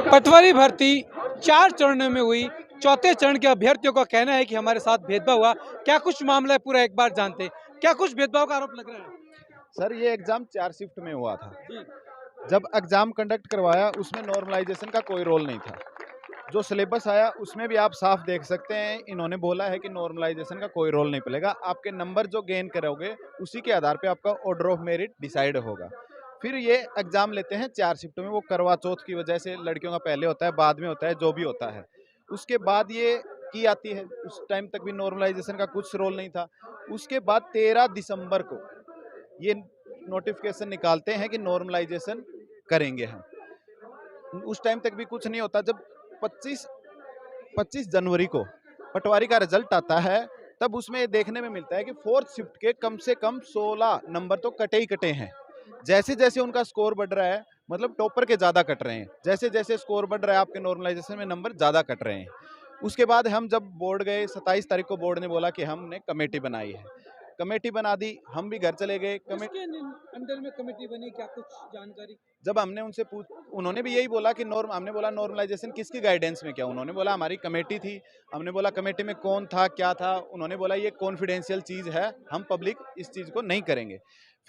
पटवारी भर्ती 4 चरणों में हुई। चौथे चरण के अभ्यर्थियों का कहना है कि हमारे साथ भेदभाव हुआ। क्या कुछ मामला है, पूरा एक बार जानते हैं। क्या कुछ भेदभाव का आरोप लग रहा है? सर ये एग्ज़ाम 4 शिफ्ट में हुआ था। जी। जब एग्ज़ाम कंडक्ट करवाया उसमें नॉर्मलाइज़ेशन का कोई रोल नहीं था। जो सिलेबस आया उसमें भी आप साफ देख सकते हैं, इन्होंने बोला है कि नॉर्मलाइज़ेशन का कोई रोल नहीं पड़ेगा। आपके नंबर जो गेन करोगे उसी के आधार पे आपका ऑर्डर ऑफ मेरिट डिसाइड होगा। फिर ये एग्ज़ाम लेते हैं 4 शिफ्ट में, वो करवा चौथ की वजह से लड़कियों का पहले होता है, बाद में होता है, जो भी होता है। उसके बाद ये की आती है, उस टाइम तक भी नॉर्मलाइज़ेशन का कुछ रोल नहीं था। उसके बाद 13 दिसंबर को ये नोटिफिकेशन निकालते हैं कि नॉर्मलाइजेशन करेंगे हम। उस टाइम तक भी कुछ नहीं होता। जब 25 25 जनवरी को पटवारी का रिजल्ट आता है, तब उसमें ये देखने में मिलता है कि फोर्थ शिफ्ट के कम से कम 16 नंबर तो कटे ही कटे हैं। जैसे जैसे उनका स्कोर बढ़ रहा है, मतलब टॉपर के ज़्यादा कट रहे हैं। जैसे जैसे स्कोर बढ़ रहा है आपके नॉर्मलाइजेशन में नंबर ज़्यादा कट रहे हैं। उसके बाद हम जब बोर्ड गए, 27 तारीख को बोर्ड ने बोला कि हमने कमेटी बनाई है। कमेटी बना दी, हम भी घर चले गए। किसके अंडर में कमेटी बनी, क्या कुछ जानकारी? जब हमने उनसे पूछ, उन्होंने भी यही बोला कि हमने बोला नॉर्मलाइजेशन किसकी गाइडेंस में किया? उन्होंने बोला हमारी कमेटी थी। हमने बोला कमेटी में कौन था, क्या था? उन्होंने बोला ये कॉन्फिडेंशियल चीज़ है, हम पब्लिक इस चीज़ को नहीं करेंगे।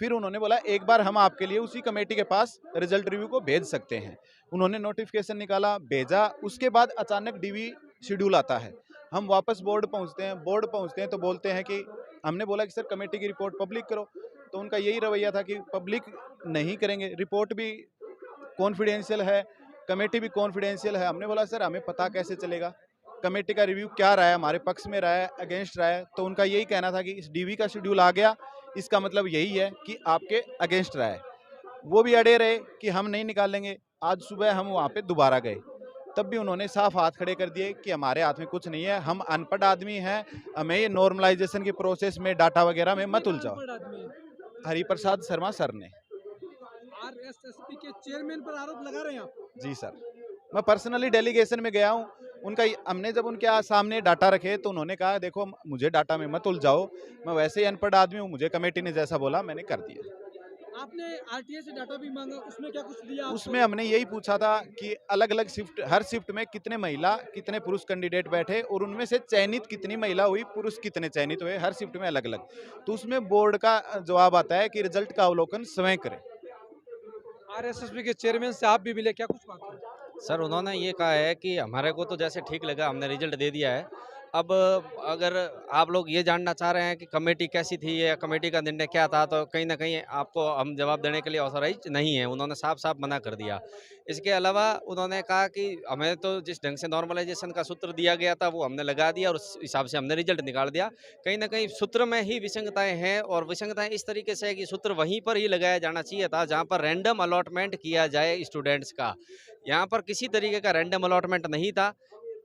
फिर उन्होंने बोला एक बार हम आपके लिए उसी कमेटी के पास रिजल्ट रिव्यू को भेज सकते हैं। उन्होंने नोटिफिकेशन निकाला, भेजा। उसके बाद अचानक डीवी शेड्यूल आता है। हम वापस बोर्ड पहुंचते हैं तो बोलते हैं कि हमने बोला कि सर कमेटी की रिपोर्ट पब्लिक करो। तो उनका यही रवैया था कि पब्लिक नहीं करेंगे, रिपोर्ट भी कॉन्फिडेंशियल है, कमेटी भी कॉन्फिडेंशियल है। हमने बोला सर हमें पता कैसे चलेगा कमेटी का रिव्यू क्या रहा है, हमारे पक्ष में रहा है, अगेंस्ट रहा है? तो उनका यही कहना था कि इस डीवी का शेड्यूल आ गया, इसका मतलब यही है कि आपके अगेंस्ट रहा है। वो भी अड़े रहे कि हम नहीं निकालेंगे। आज सुबह हम वहाँ पे दोबारा गए, तब भी उन्होंने साफ हाथ खड़े कर दिए कि हमारे हाथ में कुछ नहीं है, हम अनपढ़ आदमी हैं, हमें ये नॉर्मलाइजेशन की प्रोसेस में डाटा वगैरह में मत उलझाओ। हरिप्रसाद शर्मा सर ने। आरएसएसपी के चेयरमैन पर आरोप लगा रहे हैं आप? जी सर, मैं पर्सनली डेलीगेशन में गया हूँ। उनका हमने जब उनके सामने डाटा रखे तो उन्होंने कहा देखो मुझे डाटा में मत उलझाओ, मैं वैसे ही अनपढ़ आदमी हूँ, मुझे कमेटी ने जैसा बोला मैंने कर दिया। आपने आरटीए से डाटा भी मांगा, उसमें क्या कुछ दिया आपको? उसमें हमने यही पूछा था कि अलग अलग शिफ्ट, हर शिफ्ट में कितने महिला कितने पुरुष कैंडिडेट बैठे और उनमें से चयनित कितनी महिला हुई, पुरुष कितने चयनित हुए, हर शिफ्ट में अलग अलग। तो उसमें बोर्ड का जवाब आता है कि रिजल्ट का अवलोकन स्वयं करें। आरएसएसपी के चेयरमैन से आप भी मिले, क्या कुछ बात हुई? सर उन्होंने ये कहा है कि हमारे को तो जैसे ठीक लगा, हमने रिजल्ट दे दिया है। अब अगर आप लोग ये जानना चाह रहे हैं कि कमेटी कैसी थी या कमेटी का निर्णय क्या था, तो कहीं न कहीं आपको हम जवाब देने के लिए ऑथराइज़ नहीं है। उन्होंने साफ-साफ मना कर दिया। इसके अलावा उन्होंने कहा कि हमें तो जिस ढंग से नॉर्मलाइज़ेशन का सूत्र दिया गया था, वो हमने लगा दिया और उस हिसाब से हमने रिजल्ट निकाल दिया। कहीं न कहीं सूत्र में ही विसंगताएँ हैं और विसंगताएँ इस तरीके से है कि सूत्र वहीं पर ही लगाया जाना चाहिए था, जहाँ पर रैंडम अलॉटमेंट किया जाए स्टूडेंट्स का। यहाँ पर किसी तरीके का रैंडम अलॉटमेंट नहीं था।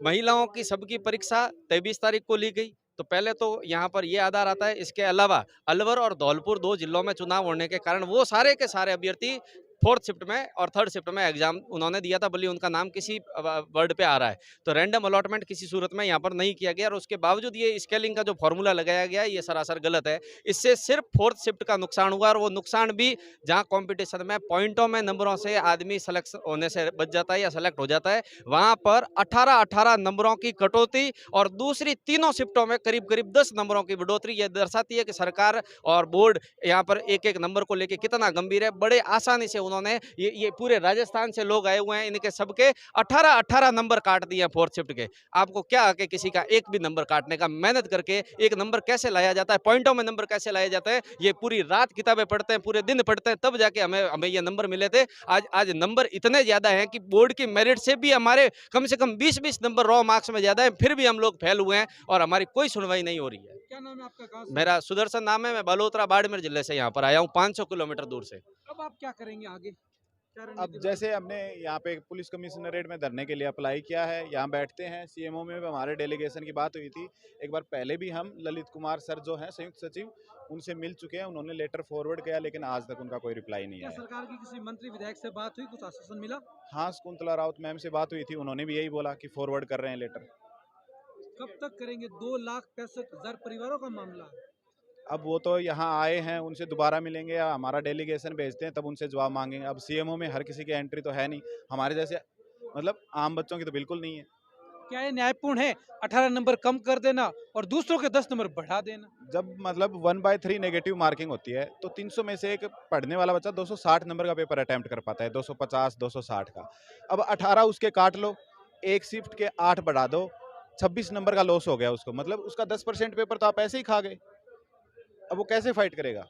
महिलाओं की सबकी परीक्षा 23 तारीख को ली गई। तो पहले तो यहाँ पर ये आधार आता है। इसके अलावा अलवर और धौलपुर 2 जिलों में चुनाव होने के कारण वो सारे के सारे अभ्यर्थी 4th शिफ्ट में और 3rd शिफ्ट में एग्जाम उन्होंने दिया था, भले उनका नाम किसी वर्ड पे आ रहा है। तो रैंडम अलॉटमेंट किसी सूरत में यहाँ पर नहीं किया गया और उसके बावजूद ये स्केलिंग का जो फॉर्मूला लगाया गया है, ये सरासर गलत है। इससे सिर्फ 4th शिफ्ट का नुकसान हुआ और वो नुकसान भी जहाँ कॉम्पिटिशन में पॉइंटों में नंबरों से आदमी सेलेक्ट होने से बच जाता है या सेलेक्ट हो जाता है, वहाँ पर 18-18 नंबरों की कटौती और दूसरी तीनों शिफ्टों में करीब-करीब 10 नंबरों की बढ़ोतरी। ये दर्शाती है कि सरकार और बोर्ड यहाँ पर एक-एक नंबर को लेके कितना गंभीर है। बड़े आसानी से उन्होंने ये पूरे राजस्थान से लोग आए हुए हैं, इनके सबके 18-18 नंबर काट दिए 4th शिफ्ट के। आपको क्या आके किसी का एक भी नंबर काटने का? मेहनत करके एक नंबर कैसे लाया जाता है, पॉइंटों में नंबर कैसे लाए जाते हैं, ये पूरी रात किताबें पढ़ते हैं, पूरे दिन पढ़ते हैं, तब जाके हमें हमें ये नंबर मिले थे। आज नंबर इतने ज़्यादा हैं कि बोर्ड की मेरिट से भी हमारे कम से कम 20-20 नंबर रॉ मार्क्स में ज़्यादा है, फिर भी हम लोग फेल हुए हैं और हमारी कोई सुनवाई नहीं हो रही है। क्या नाम है आपका, कहाँ से? मेरा सुदर्शन नाम है, मैं बलोत्रा बाड़मेर जिले से यहाँ पर आया हूँ, 500 किलोमीटर दूर से। अब आप क्या करेंगे आगे, क्या अब रणनीति जैसे हमने यहाँ पे पुलिस कमिश्नरेट में धरने के लिए अप्लाई किया है, यहाँ बैठते हैं। सीएमओ में भी हमारे डेलीगेशन की बात हुई थी। एक बार पहले भी हम ललित कुमार सर जो हैं संयुक्त सचिव, उनसे मिल चुके हैं। उन्होंने लेटर फॉरवर्ड किया लेकिन आज तक उनका कोई रिप्लाई नहीं क्या आया। सरकार की किसी मंत्री विधायक से बात हुई, कुछ आश्वासन मिला? हाँ, शकुंतला राउत मैम से बात हुई थी, उन्होंने भी यही बोला कि फॉरवर्ड कर रहे हैं लेटर। कब तक करेंगे? 2,65,000 परिवारों का मामला है। अब वो तो यहाँ आए हैं, उनसे दोबारा मिलेंगे या हमारा डेलीगेशन भेजते हैं तब उनसे जवाब मांगेंगे। अब सीएमओ में हर किसी की एंट्री तो है नहीं। हमारे जैसे मतलब आम बच्चों की तो बिल्कुल नहीं है। क्या ये न्यायपूर्ण है 18 नंबर कम कर देना और दूसरों के 10 नंबर बढ़ा देना? जब मतलब 1/3 नेगेटिव मार्किंग होती है तो 300 में से एक पढ़ने वाला बच्चा 260 नंबर का पेपर अटेम्प्ट कर पाता है, 250 260 का। अब 18 उसके काट लो, एक शिफ्ट के 8 बढ़ा दो, 26 नंबर का लॉस हो गया उसको, मतलब उसका 10% पेपर तो आप ऐसे ही खा गए। अब वो कैसे फाइट करेगा?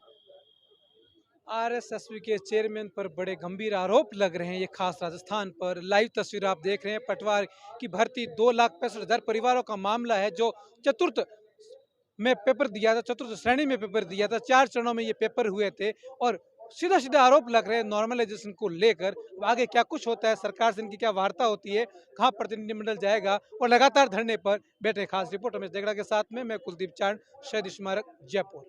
आरएसएसवी के चेयरमैन पर बड़े गंभीर आरोप लग रहे हैं, ये खास राजस्थान पर। लाइव तस्वीर आप देख रहे हैं, पटवार की भर्ती 2,65,000 परिवारों का मामला है जो चतुर्थ में पेपर दिया था, चतुर्थ श्रेणी में पेपर दिया था। 4 चरणों में ये पेपर हुए थे और सीधा सीधा आरोप लग रहे हैं नॉर्मलाइजेशन को लेकर। अब आगे क्या कुछ होता है, सरकार से इनकी क्या वार्ता होती है, कहाँ प्रतिनिधिमंडल जाएगा और लगातार धरने पर बैठे। खास रिपोर्ट रमेश देगड़ा के साथ में मैं कुलदीप चांद, शहीद स्मारक, जयपुर।